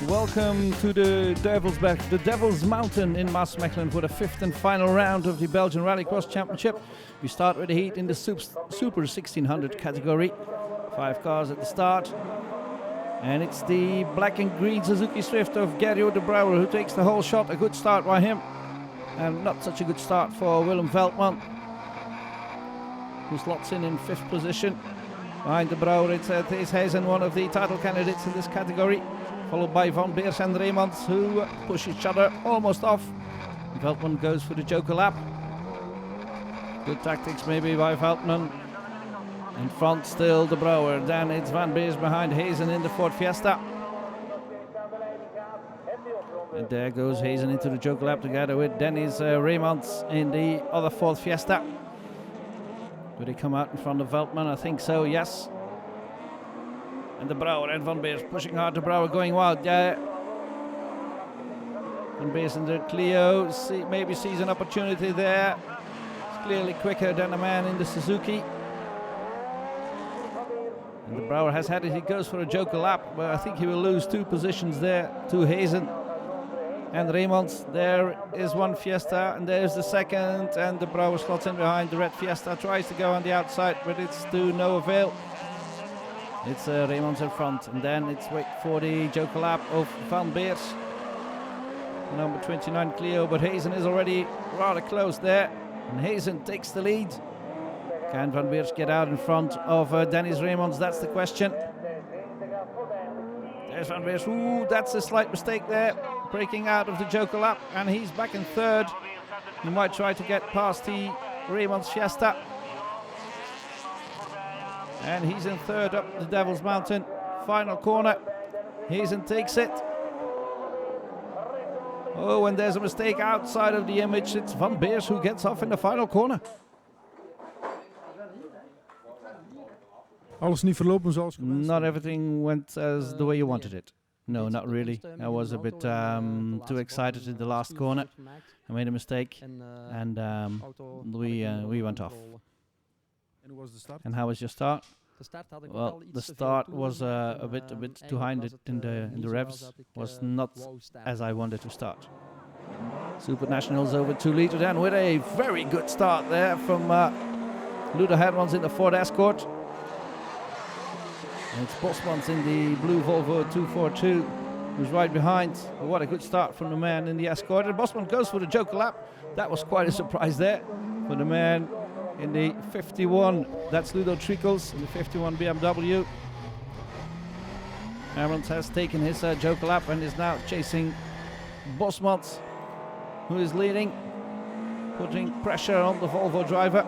Welcome to the Devilsberg, the Devil's Mountain in Maasmechelen for the fifth and final round of the Belgian Rallycross Championship. We start with the heat in the Super 1600 category. 5 cars at the start. And it's the black and green Suzuki Swift of Gerjo de Brouwer who takes the whole shot. A good start by him. And not such a good start for Willem Veldman, who slots in 5th position. Behind de Brouwer it's Heesen, one of the title candidates in this category, followed by Van Beers and Reemans, who push each other almost off. Veldman goes for the joker lap. Good tactics maybe by Veldman. In front still de Brouwer, then it's Van Beers behind Heesen in the Ford Fiesta. And there goes Heesen into the joker lap together with Dennis Reemans in the other Ford Fiesta. Do they come out in front of Veldman? I think so, yes. And de Brouwer and Van Beers pushing hard. De Brouwer going wild. Van Beers in the Clio maybe sees an opportunity there. It's clearly quicker than the man in the Suzuki. And de Brouwer has had it. He goes for a joker lap, but I think he will lose 2 positions there to Heesen and Reemans. There is one Fiesta, and there's the second, and de Brouwer slots in behind the red Fiesta, tries to go on the outside, but it's to no avail. It's Reemans in front, and then it's wait for the joker lap of Van Beers, number 29 Clio, but Heesen is already rather close there, and Heesen takes the lead. Can Van Beers get out in front of Dennis Reemans? That's the question. There's Van Beers. Ooh, that's a slight mistake there. Breaking out of the joker lap, and he's back in 3rd. He might try to get past the Reemans Fiesta. And he's in 3rd up the Devil's Mountain. Final corner. Heesen takes it. Oh, and there's a mistake outside of the image. It's Van Beers who gets off in the final corner. Alles niet verlopen zoals gewenst. Not everything went as the way you wanted it. No, not really. I was a bit too excited in the last corner. I made a mistake, and we went off. And how was your start? Well, the start was a bit behind in the revs. Was not as I wanted to start. Supernationals over 2 liter then with a very good start there from Ludo Hermans in the Ford Escort. And it's Bosmans in the blue Volvo 242 who's right behind. What a good start from the man in the Escort. And Bosman goes for the joker lap. That was quite a surprise there for the man in the 51. That's Ludo Trickles in the 51 BMW. Hermans has taken his joker lap and is now chasing Bosmans, who is leading, putting pressure on the Volvo driver.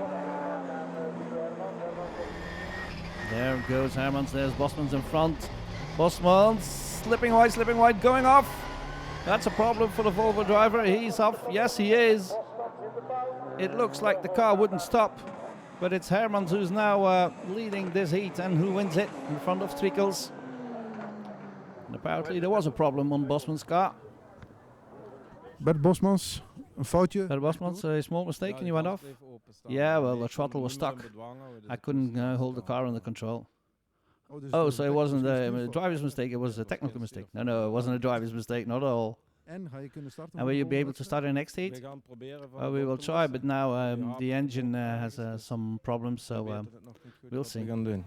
There goes Hermans, there's Bosmans in front. Bosmans slipping wide, going off. That's a problem for the Volvo driver. He's off, yes he is. It looks like the car wouldn't stop, but it's Hermans who's now leading this heat and who wins it in front of Trickles. And apparently there was a problem on Bosman's car. Bert Bosmans, een foutje. Bert Bosmans, a small mistake and he went off. Yeah, well, the throttle was stuck. I couldn't hold the car under control. Oh, so it wasn't a driver's mistake, it was a technical mistake. No, it wasn't a driver's mistake, not at all. And will you be able to start in the next heat? Well, we will try, but now the engine has some problems, so we'll see. The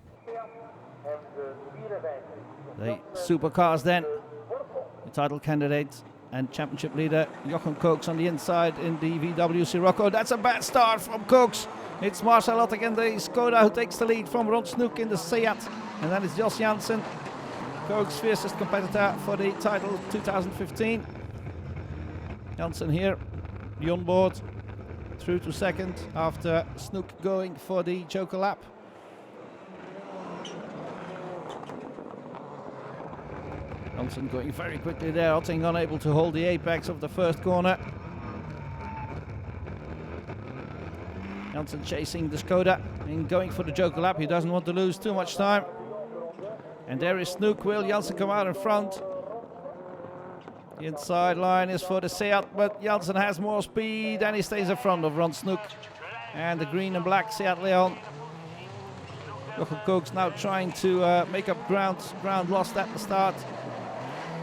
supercars then. The title candidate and championship leader Jochen Koks on the inside in the VW Sirocco. That's a bad start from Koks. It's Marcel Ottek in the Skoda who takes the lead from Ron Snoek in the Seat. And then it's Jos Janssen, Koks' fiercest competitor for the title 2015. Janssen here, the onboard, through to 2nd after Snoek going for the joker lap. Janssen going very quickly there, Otting unable to hold the apex of the first corner. Janssen chasing the Skoda and going for the joker lap. He doesn't want to lose too much time. And there is Snoek. Will Janssen come out in front? The inside line is for the Seat, but Janssen has more speed and he stays in front of Ron Snoek. And the green and black Seat Leon. Jochen Koks now trying to make up ground lost at the start.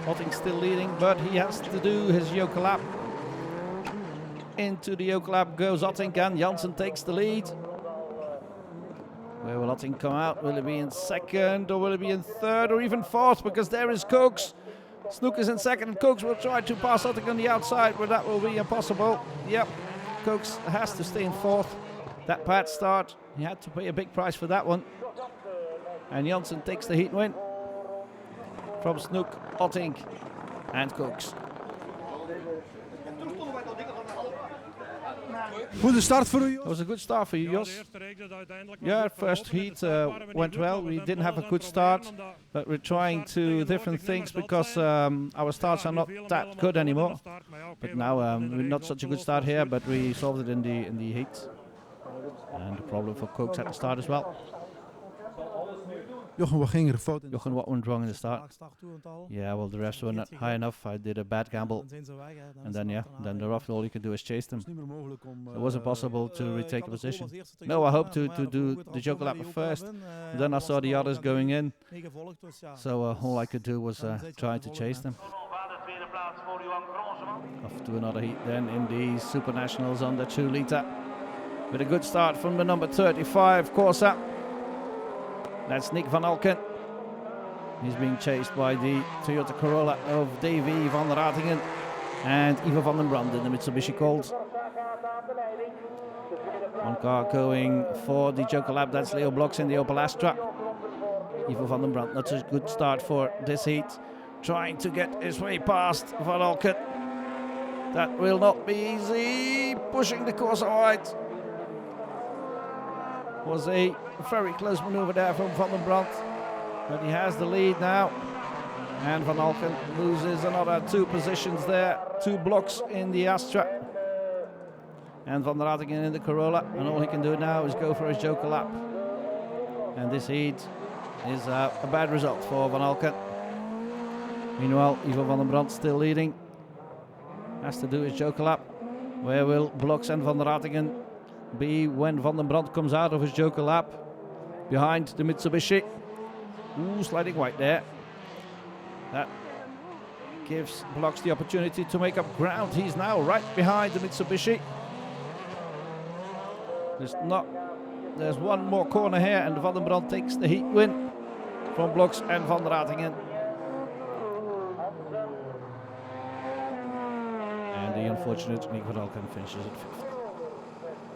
Otting still leading, but he has to do his yoke lap. Into the yoke lap goes Otting, and Janssen takes the lead. Where will Otting come out? Will he be in second, or will he be in third, or even fourth? Because there is Cooks. Snook is in second, and Cooks will try to pass Otting on the outside, but that will be impossible. Yep, Cooks has to stay in fourth. That bad start, he had to pay a big price for that one. And Janssen takes the heat win from Snook, Otting and Cooks. Goede start voor u, It was a good start for you, Jos. Yeah, first heat went well. We didn't have a good start, but we're trying to different things because our starts are not that good anymore. But now we're not such a good start here, but we solved it in the heat. And the problem for Cooks at the start as well. Jochen, wat ging er fout in? Jochen, what went wrong in the start? Yeah, well, the refs were not high enough. I did a bad gamble. And then, yeah, then the ref, all you can do is chase them. It wasn't possible to retake the position. No, I hoped to do the joker lap first. Then I saw the others going in. So all I could do was try to chase them. Off to another heat then in the Supernationals on the 2 litre. With a good start from the number 35, Corsa. That's Nick van Alken. He's being chased by the Toyota Corolla of Davy van Ratingen and Ivo van den Brand in the Mitsubishi Colt. One car going for the Joker lap, that's Leo Blocks in the Opel Astra. Ivo van den Brand, not a good start for this heat. Trying to get his way past Van Alken. That will not be easy. Pushing the Corsa wide. Was a very close maneuver there from Van den Brand, but he has the lead now, and Van Alken loses another 2 positions there, 2 blocks in the Astra, and Van der Ratingen in the Corolla, and all he can do now is go for his joker lap, and this heat is a bad result for Van Alken. Meanwhile, Ivo van den Brand still leading, has to do his joker lap. Where will Blocks and Van der Ratingen be when Van den Brand comes out of his joker lap? Behind the Mitsubishi. Ooh, sliding white there. That gives Blocks the opportunity to make up ground. He's now right behind the Mitsubishi. There's one more corner here, and Van den Brand takes the heat win from Blocks and Van der Ratingen. And the unfortunate Nick van Alken finishes at 5th.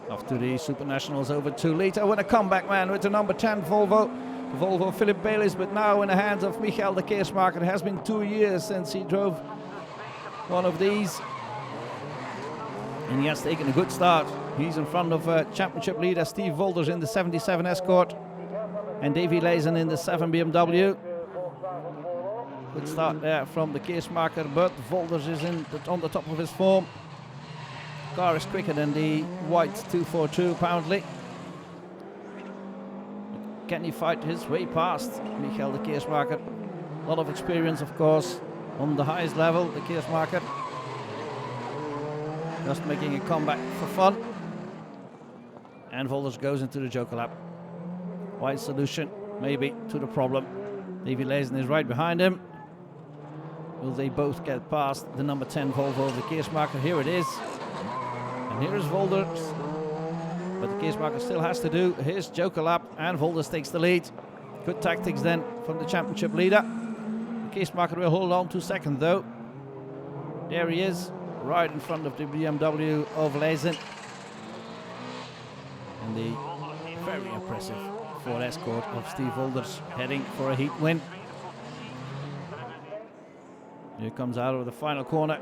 Off to the Supernationals over 2 litre with a comeback man with the number 10 Volvo. The Volvo Philip Bayliss, but now in the hands of Michael de Keersmaker. It has been 2 years since he drove one of these. And he has taken a good start. He's in front of championship leader Steve Volders in the 77 Escort. And Davy Leijzen in the 7 BMW. Good start there from de Keersmaker, but Volders is on the top of his form. Car is quicker than the white 242 apparently. Can he fight his way past Michael de Keersmaker? A lot of experience, of course, on the highest level, de Keersmaker. Just making a comeback for fun. And Volders goes into the joker lap. Wide solution, maybe, to the problem. Davy Leijzen is right behind him. Will they both get past the number 10 Volvo of de Keersmaker? Here it is. And here is Volders, but the Keersmaker still has to do his joker lap, and Volders takes the lead. Good tactics then from the championship leader. The Keersmaker will hold on to second though. There he is, right in front of the BMW of Leijzen. And the very impressive Ford Escort of Steve Volders heading for a heat win. Here comes out of the final corner.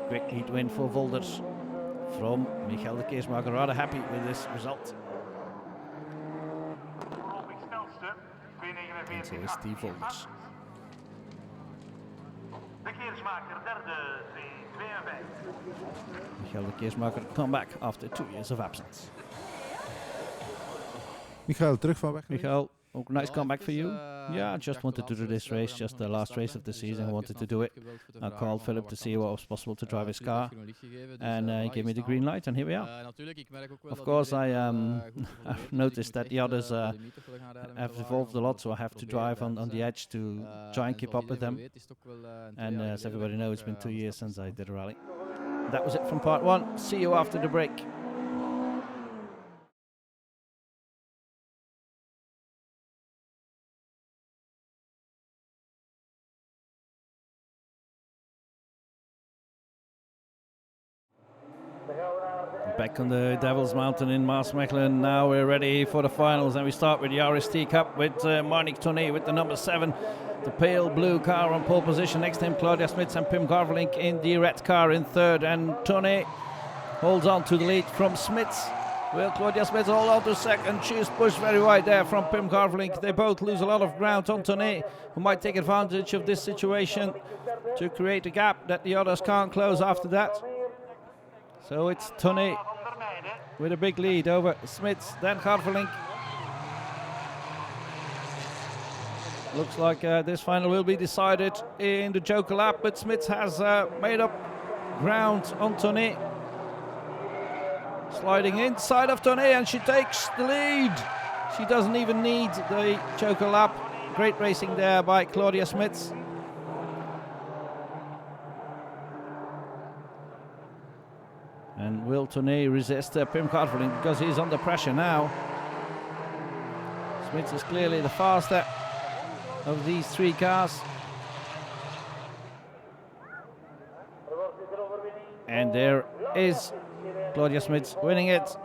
Quick heat win for Volders from Michael de Keersmaker. Rather happy with this result. And so is Steve Volders. Michael de Keersmaker come back after 2 years of absence. Michael, terug van weg. Michael, Oh, nice comeback for you. Yeah, I just wanted to do this race, just the last race of the season. I wanted to do it. I called Philip to see what was possible to drive his car, and he gave me the green light, and here we are. Of course, I I've noticed that the others have evolved a lot, so I have to drive on the edge to try and keep up with them. And as everybody knows, it's been 2 years since I did a rally. That was it from part one. See you after the break. Back on the Devil's Mountain in Maasmechelen. Now we're ready for the finals, and we start with the RST Cup with Marnik Tonnet with the number 7, the pale blue car on pole position. Next to him, Claudia Smits and Pim Garvelink in the red car in third, and Tonnet holds on to the lead from Smits. Will Claudia Smits hold on to second? She's pushed very wide there from Pim Garvelink. They both lose a lot of ground on Tonnet, who might take advantage of this situation to create a gap that the others can't close after that. So it's Tonnet with a big lead over Smits, then Garvelink. Looks like this final will be decided in the Joker lap, but Smits has made up ground on Tonnet. Sliding inside of Tonnet, and she takes the lead. She doesn't even need the Joker lap. Great racing there by Claudia Smits. And will Tonnet resist Pim Garvelink because he's under pressure now? Smits is clearly the faster of these three cars. And there is Claudia Smits winning it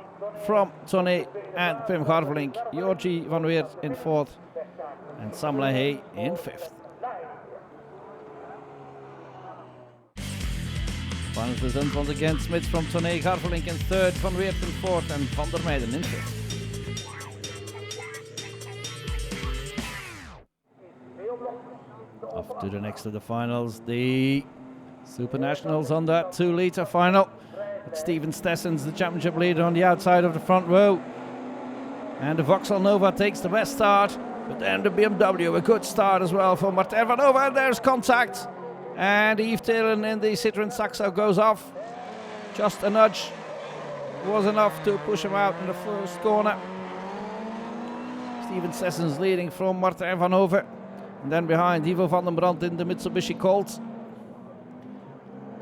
from Tonnet and Pim Garvelink. Georgie van Weert in fourth and Sam Lahey in fifth. Finals result once again, Smits from Tonnet, Garvelink in third, Van Weert in fourth and Van der Meijden in fifth. Off to the next of the finals, the Supernationals on that 2-litre final. With Steven Stessens, the championship leader, on the outside of the front row. And the Vauxhall Nova takes the best start, but then the BMW, a good start as well for Martin van Nova, and there's contact. And Yves Thelen in the Citroën Saxo goes off. Just a nudge was enough to push him out in the first corner. Steven Stessens leading from Martin van Hoven. And then behind Ivo van den Brandt in the Mitsubishi Colt.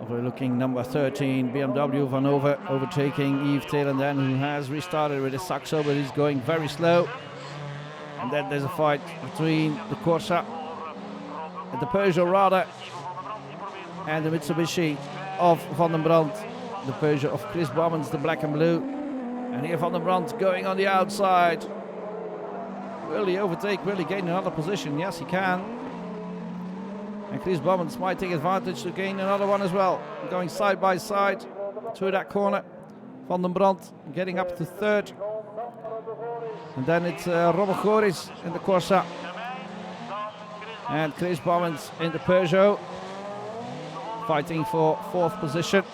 Overlooking number 13, BMW van Hoven, overtaking Yves Thelen then, who has restarted with his Saxo, but he's going very slow. And then there's a fight between the Corsa, the Peugeot rather, and the Mitsubishi of Van den Brandt, the Peugeot of Chris Bommens, the black and blue. And here Van den Brandt going on the outside. Will he overtake? Will he gain another position? Yes, he can. And Chris Bommens might take advantage to gain another one as well. Going side by side through that corner. Van den Brandt getting up to third. And then it's Robert Goris in the Corsa. And Chris Bommens in the Peugeot, fighting for fourth position.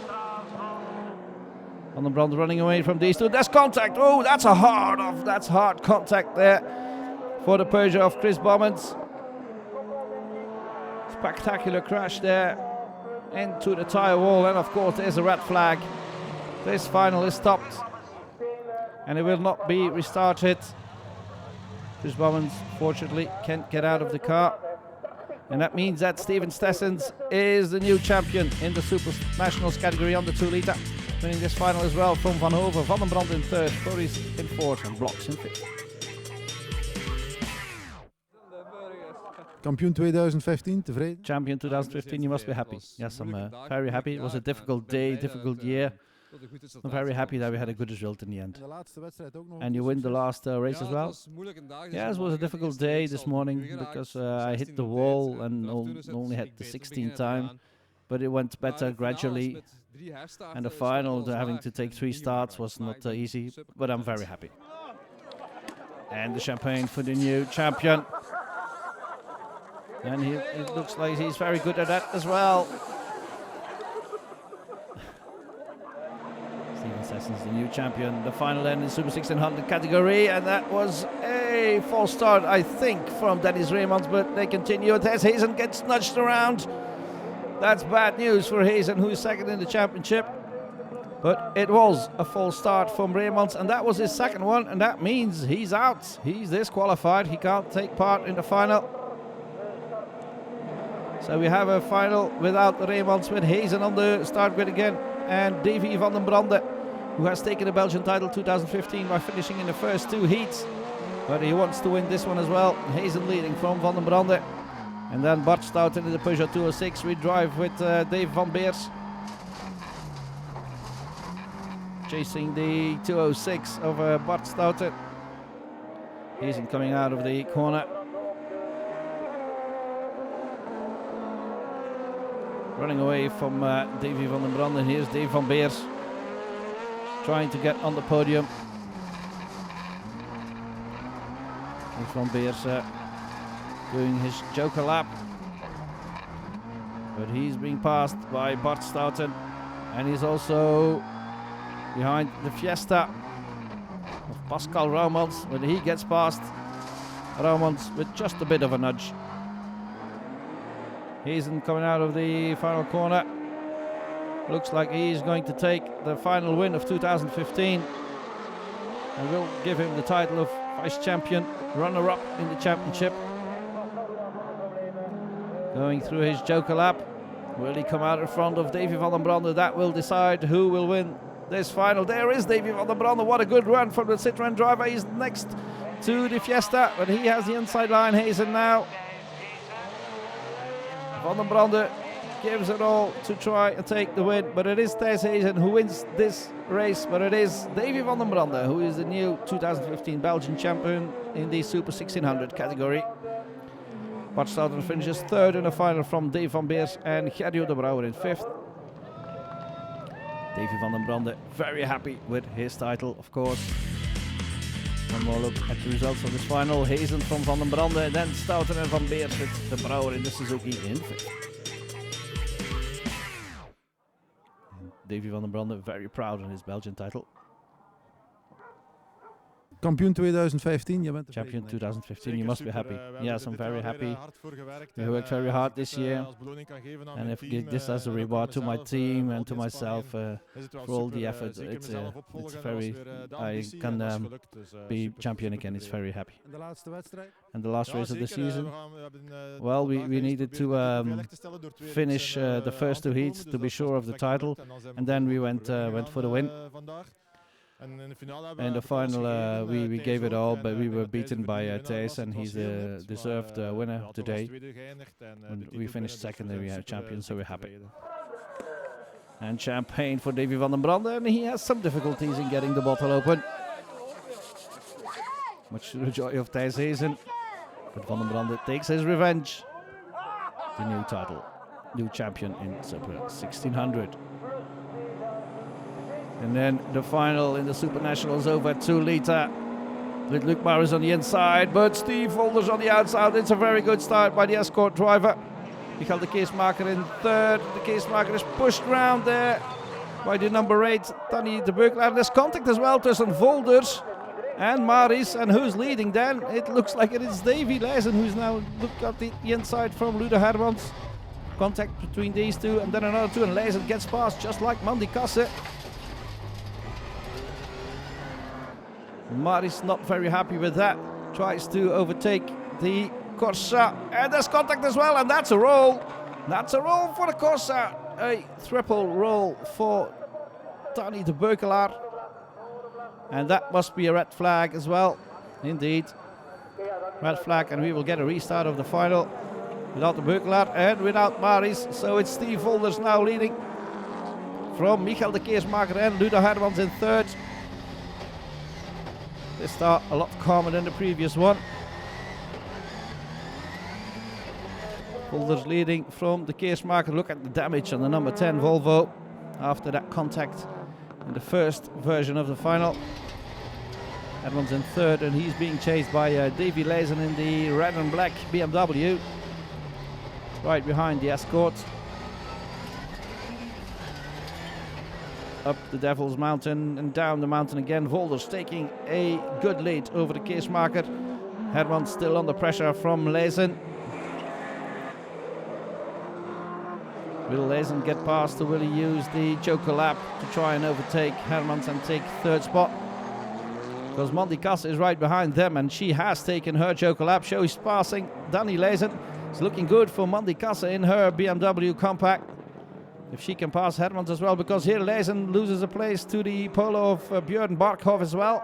Van den Brandt running away from these two. There's contact. Oh, that's hard contact there for the Peugeot of Chris Bommens. Spectacular crash there into the tyre wall, and of course there's a red flag. This final is stopped and it will not be restarted. Chris Bommens fortunately can't get out of the car. And that means that Steven Stessens is the new champion in the Supernationals category on the 2-litre. Winning this final as well from Van Hoven, Van den Brandt in third, Goris in fourth and Bloks in fifth. Kampioen 2015, tevreden? Champion 2015, you must be happy. Yes, I'm very happy. It was a difficult day, difficult year. I'm very happy that we had a good result in the end. And you win the last race as well? Yes, it was a difficult day this morning because I hit the wall and only had the 16th time. But it went better gradually. And the final, having to take 3 starts, was not easy. But I'm very happy. And the champagne for the new champion. And it looks like he's very good at that as well. Steven Leesen's the new champion. The final then in Super 1600 category, and that was a false start, I think, from Dennis Raymonds, but they continue. As Hazen gets nudged around. That's bad news for Hazen, who is second in the championship. But it was a false start from Raymonds, and that was his second one, and that means he's out. He's disqualified. He can't take part in the final. So we have a final without Raymonds, with Hazen on the start grid again, and Davy van den Brande, who has taken the Belgian title 2015 by finishing in the first two heats. But he wants to win this one as well. Hazen leading from Van den Brande. And then Bart Stouten in the Peugeot 206. We drive with Dave van Beers, chasing the 206 of Bart Stouten. Hazen coming out of the corner. Running away from Davy van den Brande. Here's Dave van Beers trying to get on the podium. Dave van Beers doing his joker lap. But he's being passed by Bart Stouten. And he's also behind the Fiesta of Pascal Raumanns. When he gets past Raumanns with just a bit of a nudge. Hazen coming out of the final corner. Looks like he's going to take the final win of 2015. And will give him the title of vice champion, runner-up in the championship. Going through his joker lap. Will he come out in front of Davy van den Brande? That will decide who will win this final. There is Davy van den Brande. What a good run from the Citroën driver. He's next to the Fiesta, but he has the inside line. Hazen now. Van den Brande gives it all to try and take the win, but it is Thijs Hazen who wins this race, but it is Davy van den Brande who is the new 2015 Belgian champion in the Super 1600 category. Bart Stouten finishes third in the final from Dave van Beers and Gerrio de Brouwer in fifth. Davy van den Brande very happy with his title, of course. One more look at the results of this final. Hazen from Van den Brande, and then Stouten and Van Beers with de Brouwer in the Suzuki in fifth. Davy van den Brande very proud of his Belgian title. Kampioen 2015, je bent Champion 2015, you must be happy. Yes, I'm very happy. We worked very hard this year, and if this as a reward to my team and to myself for all the efforts, it's very, I can be champion again, it's very happy. And the last race of the season, well, we needed to finish the first two heats to be sure of the title, and then we went for the win. In the final, we gave it all, but we were beaten by Thijs, and he's the deserved winner today. And we finished second, and we are champions, so we're happy. And champagne for Davy van den Brande, and he has some difficulties in getting the bottle open. Much to the joy of Thijs Hazen, but Van den Brande takes his revenge. The new title, new champion in Super 1600. And then the final in the Supernational is over 2 liter. With Luc Maris on the inside, but Steve Volders on the outside. It's a very good start by the escort driver. Michael de Keesmaker in third. De Keesmaker is pushed round there by the number 8, Danny de Beukelaar. There's contact as well tussen Volders and Maris. And who's leading then? It looks like it is Davy Leijzen who's now looked at the inside from Ludo Hermans. Contact between these two, and then another two, and Leijzen gets past just like Mandy Kasse. Maris not very happy with that. Tries to overtake the Corsa, and there's contact as well, and that's a roll. That's a roll for the Corsa. A triple roll for Danny de Beukelaar. And that must be a red flag as well. Indeed. Red flag, and we will get a restart of the final without de Beukelaar and without Maris. So it's Steve Volders now leading from Michael de Keesmaker and Ludo Hermans in third. This start a lot calmer than the previous one. Volders leading from de Keesmaker. Look at the damage on the number 10 Volvo after that contact in the first version of the final. Hermans in third, and he's being chased by Davy Leijzen in the red and black BMW. Right behind the escort. up the Devil's Mountain and down the mountain again. Volders taking a good lead over the Keersmaker. Herman still under pressure from Lezen. Will Lezen get past, or will he use the Joker lap to try and overtake Hermans and take third spot? Because Monty Casse is right behind them, and she has taken her Joker lap. She's passing Danny Lezen. It's looking good for Monty Casse in her BMW Compact. If she can pass Hermans as well, because here Lezen loses a place to the Polo of Björn Barkhoff as well.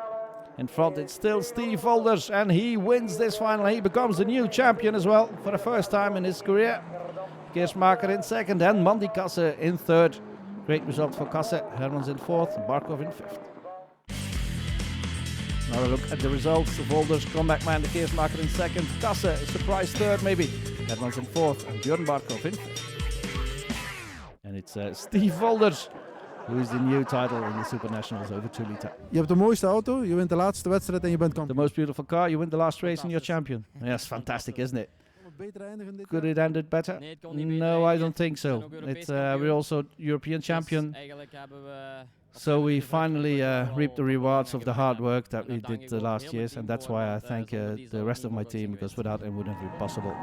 In front it's still Steve Volders, and he wins this final. He becomes the new champion as well for the first time in his career. Keersmaker in second and Monty Casse in third. Great result for Casse. Hermans in fourth, Barkhoff in fifth. Another look at the results. The Volders, comeback man, the Keersmaker in second. Casse, surprise third maybe. Hermans in fourth and Björn Barkhoff in fifth. And it's Steve Volders who is the new title in the Supernationals over 2 liter. Je hebt de mooiste auto, je wint de laatste wedstrijd en je bent The kampioen. most beautiful car, you win the last race and you're champion. Yes, fantastic, isn't it? Could it end it better? No, I don't think so. It's we're also European champion. So we finally reaped the rewards of the hard work that we did the last years, and that's why I thank the rest of my team, because without it wouldn't be possible.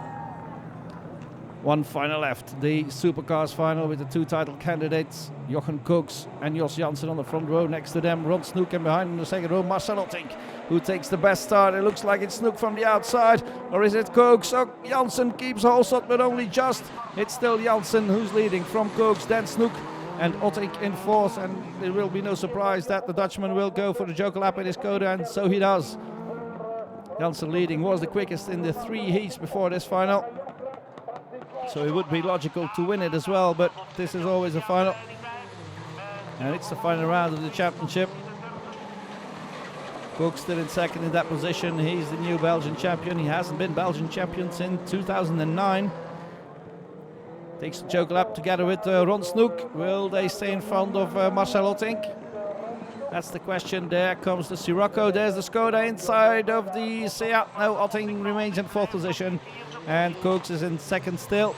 One final left, the Supercars final with the two title candidates, Jochen Koks and Jos Janssen on the front row. Next to them, Ron Snoek, and behind in the second row, Marcel Ottink, who takes the best start. It looks like it's Snoek from the outside, or is it Koks? Oh, Janssen keeps Holstott, but only just. It's still Janssen who's leading from Koks, then Snoek and Ottink in fourth, and there will be no surprise that the Dutchman will go for the Joker lap in his Skoda, and so he does. Janssen leading, was the quickest in the 3 heats before this final. So it would be logical to win it as well, but this is always a final. And it's the final round of the championship. Koks still in second in that position. He's the new Belgian champion. He hasn't been Belgian champion since 2009. Takes the Joker lap together with Ron Snoek. Will they stay in front of Marcel Ottink? That's the question. There comes the Sirocco. There's the Skoda inside of the Seat. No, Ottink remains in fourth position. And Koks is in second still.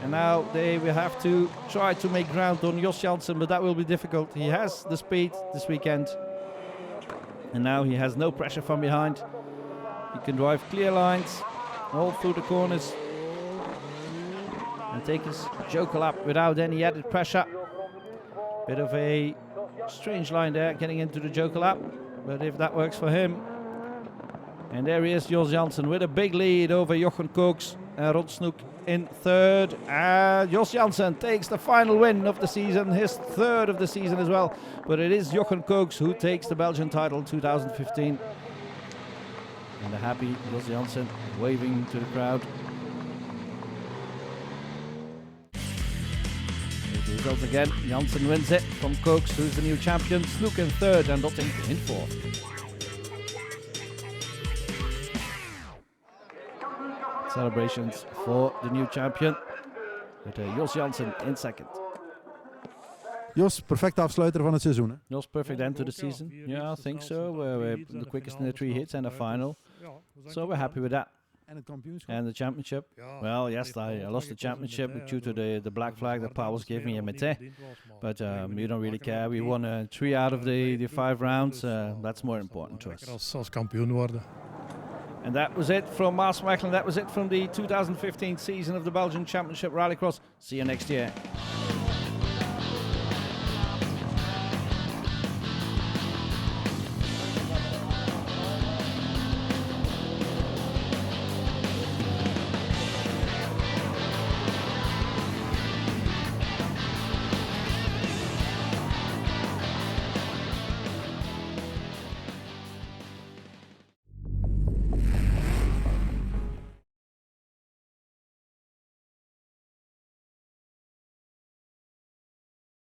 And now they will have to try to make ground on Jos Janssen, but that will be difficult. He has the speed this weekend. And now he has no pressure from behind. He can drive clear lines all through the corners and take his Joker lap without any added pressure. Bit of a strange line there getting into the Joker lap, but if that works for him. And there he is, Jos Janssen, with a big lead over Jochen Koks and Ron Snoek in third. And Jos Janssen takes the final win of the season, his third of the season as well. But it is Jochen Koks who takes the Belgian title 2015. And a happy Jos Janssen waving to the crowd. Here's the result again. Janssen wins it from Koks, who's the new champion. Snoek in third and Ottink in fourth. Celebrations for the new champion with Jos Janssen in second. Jos, perfecte afsluiter van het seizoen, hè? Jos, perfect end to the season. Yeah, I think so. We're the quickest in the 3 hits and a final. So we're happy with that. And the championship. Well, yes, I lost the championship due to the black flag that Paul was giving me in Mete. But we don't really care. We won 3 out of the 5 rounds. That's more important to us. Als kampioen worden. And that was it from Maasmechelen. That was it from the 2015 season of the Belgian Championship Rallycross. See you next year.